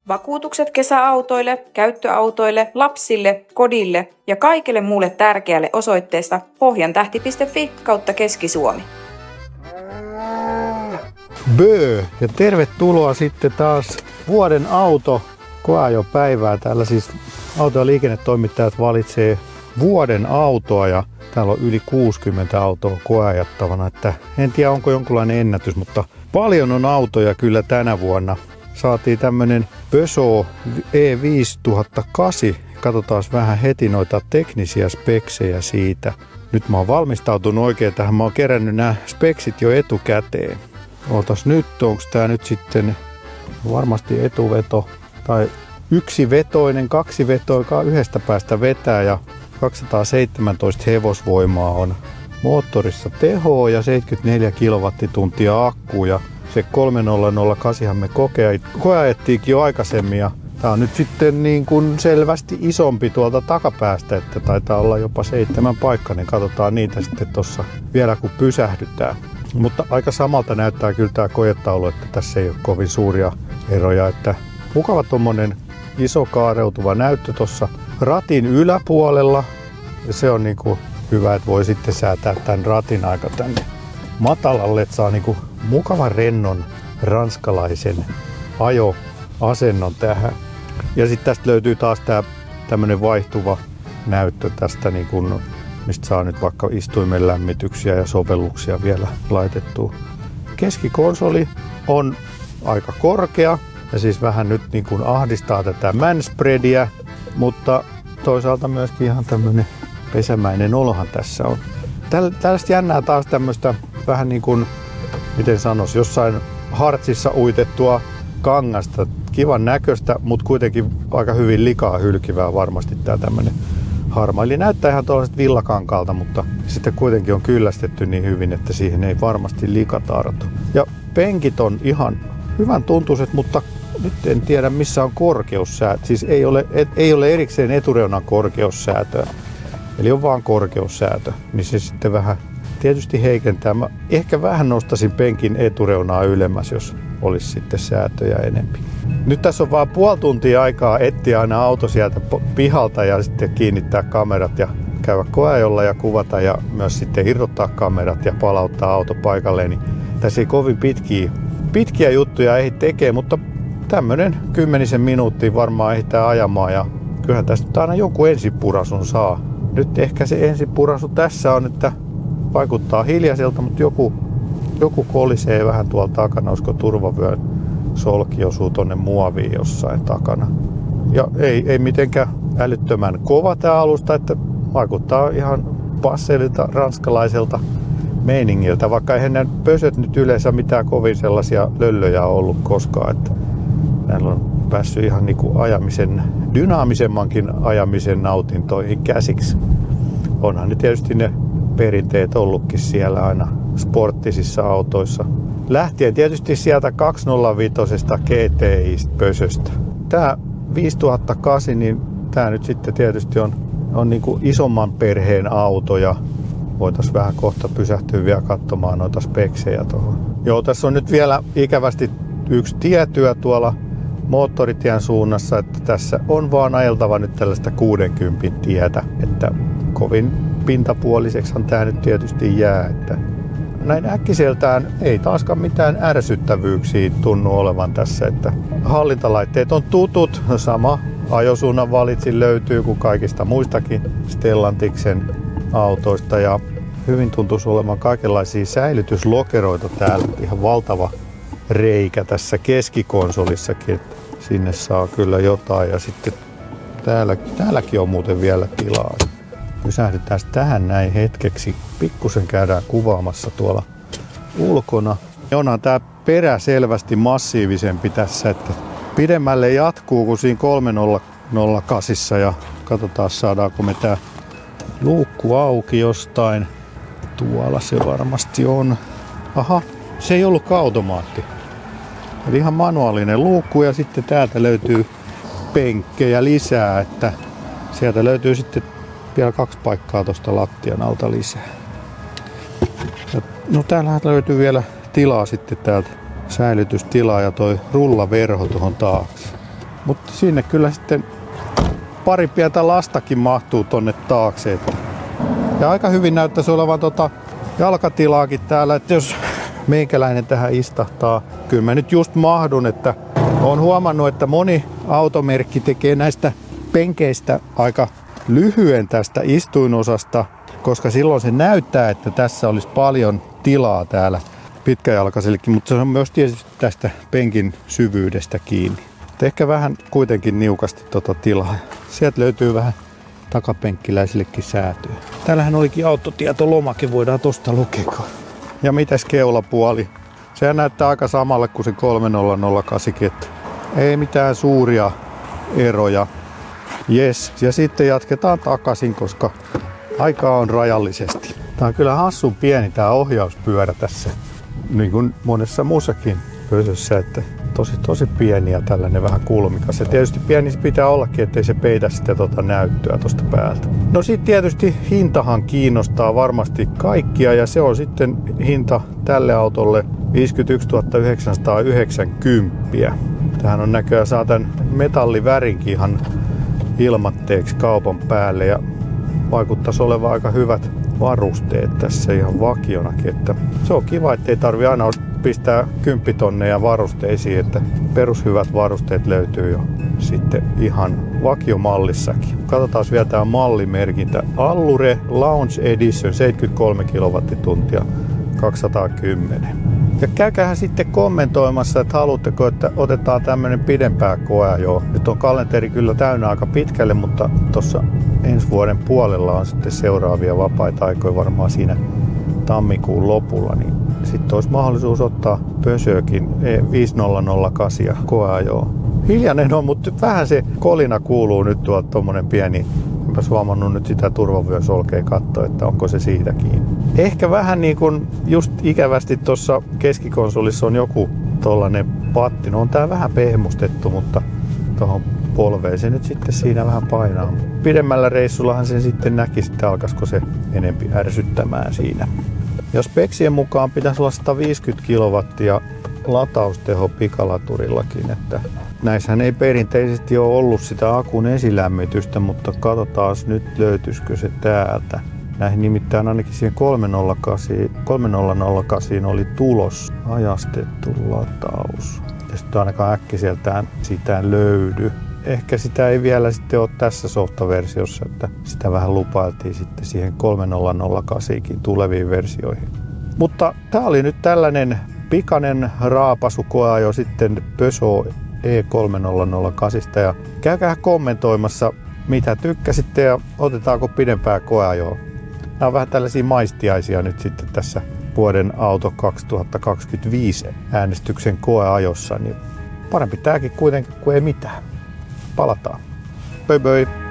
Vakuutukset kesäautoille, käyttöautoille, lapsille, kodille ja kaikille muulle tärkeälle osoitteesta pohjantähti.fi/Keski-Suomi. Böö! Ja tervetuloa sitten taas vuoden koeajopäivää. Täällä siis auto- ja liikennetoimittajat valitsee vuoden autoa ja täällä on yli 60 autoa koeajattavana. Että en tiedä onko jonkunlainen ennätys, mutta paljon on autoja kyllä tänä vuonna. Saatiin tämmönen Peugeot E5008. Katsotaan vähän heti noita teknisiä speksejä siitä. Nyt mä oon valmistautunut oikein tähän. Mä oon kerännyt nämä speksit jo etukäteen. Ootas nyt, onko tää nyt sitten varmasti etuveto tai yksivetoinen, kaksivetoinen, yhdestä päästä vetää ja 217 hevosvoimaa on moottorissa tehoa ja 74 kilowattituntia akkuu ja se 3008 me koeajettiinkin jo aikaisemmin ja tää on nyt sitten niin kuin selvästi isompi tuolta takapäästä, että taitaa olla jopa 7 paikkaa, niin katsotaan niitä sitten tuossa vielä kun pysähdytään. Mutta aika samalta näyttää kyllä tämä koetaulu, että tässä ei ole kovin suuria eroja. Että mukava tommonen iso kaareutuva näyttö tuossa ratin yläpuolella. Ja se on niinku hyvä, että voi sitten säätää tämän ratin aika tänne matalalle, että saa niinku mukavan rennon ranskalaisen ajoasennon tähän. Ja sitten tästä löytyy taas tää tämmönen vaihtuva näyttö tästä niinku, mistä saa nyt vaikka istuimen lämmityksiä ja sovelluksia vielä laitettua. Keskikonsoli on aika korkea ja siis vähän nyt niin kuin ahdistaa tätä manspreadia, mutta toisaalta myöskin ihan tämmönen pesämäinen olohan tässä on. Tällaista jännää taas tämmöistä vähän niin kuin, miten sanois, jossain hartsissa uitettua kangasta. Kivan näköistä, mutta kuitenkin aika hyvin likaa hylkivää varmasti tää tämmönen harma. Eli näyttää ihan tuollaiset villakankaalta, mutta sitten kuitenkin on kyllästetty niin hyvin, että siihen ei varmasti lika tartu. Ja penkit on ihan hyvän tuntuiset, mutta nyt en tiedä missä on korkeussäätö. Siis ei ole erikseen etureunan korkeussäätöä. Eli on vaan korkeussäätö, niin se sitten vähän tietysti heikentää. Mä ehkä vähän nostaisin penkin etureunaa ylemmäs, jos olisi sitten säätöjä enempi. Nyt tässä on vaan puoli tuntia aikaa etsiä aina auto sieltä pihalta ja sitten kiinnittää kamerat ja käydä koeajolla ja kuvata ja myös sitten irrottaa kamerat ja palauttaa auto paikalleen. Niin tässä ei kovin pitkiä juttuja ehdi tekee, mutta tämmönen 10 minuuttia varmaan ehditään ajamaan ja kyllähän tästä nyt aina joku ensipurasun saa. Nyt ehkä se ensipurasu tässä on, että vaikuttaa hiljaiselta, mutta joku kolisee vähän tuolla takana, olisiko turvavyön solki osuu tonne muoviin jossain takana. Ja ei mitenkään älyttömän kova tää alusta, että vaikuttaa ihan passeilta ranskalaiselta meiningiltä, vaikka eihän nämä pösöt nyt yleensä mitään kovin sellaisia löllöjä ollut koskaan, että näillä on päässyt ihan niinku dynaamisemmankin ajamisen nautintoihin käsiksi. Onhan ne tietysti ne perinteet ollutkin siellä aina sporttisissa autoissa. Lähtien tietysti sieltä 205 GTI-pösöstä. Tää 5008, niin tää nyt sitten tietysti on niinku isomman perheen auto ja voitais vähän kohta pysähtyä vielä katsomaan noita speksejä tuohon. Joo, tässä on nyt vielä ikävästi yksi tietyö tuolla moottoritien suunnassa, että tässä on vaan ajeltava nyt tällaista 60 tietä, että kovin pintapuoliseksihan tää nyt tietysti jää, että näin äkkiseltään ei taaskaan mitään ärsyttävyyksiä tunnu olevan tässä, että hallintalaitteet on tutut, sama ajosuunnan valitsin löytyy kuin kaikista muistakin Stellantiksen autoista ja hyvin tuntuisi olevan kaikenlaisia säilytyslokeroita täällä, ihan valtava reikä tässä keskikonsolissakin, että sinne saa kyllä jotain ja sitten täälläkin on muuten vielä tilaa. Pysähdytään tähän näin hetkeksi. Pikkusen käydään kuvaamassa tuolla ulkona. Onhan tää perä selvästi massiivisempi tässä, että pidemmälle jatkuu kuin siinä 308 ja katsotaan saadaanko me tää luukku auki jostain. Tuolla se varmasti on. Aha, se ei ollutkaan automaatti. Eli ihan manuaalinen luukku ja sitten täältä löytyy penkkejä lisää, että sieltä löytyy sitten vielä 2 paikkaa tuosta lattian alta lisää. No täällähän löytyy vielä tilaa sitten täältä säilytystilaa ja toi rullaverho tuohon taakse. Mutta sinne kyllä sitten pari pientä lastakin mahtuu tonne taakse. Ja aika hyvin näyttäisi olevan jalkatilaakin täällä, että jos meikäläinen tähän istahtaa, kyllä mä nyt just mahdun, että olen huomannut, että moni automerkki tekee näistä penkeistä aika lyhyen tästä istuinosasta, koska silloin se näyttää, että tässä olisi paljon tilaa täällä pitkäjalkaisellekin, mutta se on myös tietysti tästä penkin syvyydestä kiinni. Ehkä vähän kuitenkin niukasti tilaa. Sieltä löytyy vähän takapenkkiläisillekin säätöä. Täällähän olikin autotietolomake, voidaan tosta lukea. Ja mitäs keulapuoli? Sehän näyttää aika samalle kuin se 3008. Ei mitään suuria eroja. Jes, ja sitten jatketaan takaisin, koska aikaa on rajallisesti. Tää on kyllä hassun pieni tää ohjauspyörä tässä, niin kuin monessa muussakin pösössä, että tosi pieni ja tällainen vähän kulmikas. Ja tietysti pieni se pitää ollakin, ettei se peitä sitä näyttöä tosta päältä. No sitten tietysti hintahan kiinnostaa varmasti kaikkia, ja se on sitten hinta tälle autolle 51 990. Tähän on näköjään saa tän metallivärinkin ihan ilmatteeksi kaupan päälle, ja vaikuttaisi olevan aika hyvät varusteet tässä ihan vakionakin. Että se on kiva, ettei tarvi aina pistää 10 tonneja varusteisiin, että perushyvät varusteet löytyy jo sitten ihan vakiomallissakin. Katsotaan vielä tämä mallimerkintä. Allure Lounge Edition 73 kilowattituntia 210. Ja käykäähän sitten kommentoimassa, että haluatteko, että otetaan tämmönen pidempää koeajoa. Nyt on kalenteri kyllä täynnä aika pitkälle, mutta tuossa ensi vuoden puolella on sitten seuraavia vapaita aikoja varmaan siinä tammikuun lopulla, niin sitten olisi mahdollisuus ottaa Peugeotin 5008 koeajoa. Hiljainen on, mutta vähän se kolina kuuluu nyt tuolta tommonen pieni. Enpäs huomannut nyt sitä turvavyösolkea katsoa, että onko se siitä kiinni. Ehkä vähän niin kuin just ikävästi tuossa keskikonsolissa on joku tollanen patti. No on tää vähän pehmustettu, mutta tuohon polveen se nyt sitten siinä vähän painaa. Pidemmällä reissullahan sen sitten näkisi, että alkaisiko se enempi ärsyttämään siinä. Jos speksien mukaan pitäisi olla 150 kilowattia latausteho pikalaturillakin, että näissähän ei perinteisesti ole ollut sitä akun esilämmitystä, mutta katsotaan nyt löytyisikö se täältä. Näihin nimittäin ainakin siihen 3008 oli tulos ajastettu lataus. Ja sitten ainakaan äkkiseltään sitä löydy. Ehkä sitä ei vielä sitten ole tässä softaversiossa, että sitä vähän lupailtiin sitten siihen 3008kin tuleviin versioihin. Mutta tää oli nyt tällainen pikainen raapasukoajo sitten Peugeot E3008, ja käykää kommentoimassa mitä tykkäsitte ja otetaanko pidempää koeajoa. Nämä on vähän tällaisia maistiaisia nyt sitten tässä vuoden auto 2025 äänestyksen koeajossa, niin parempi tääkin kuitenkin kuin ei mitään. Palataan. Bye bye.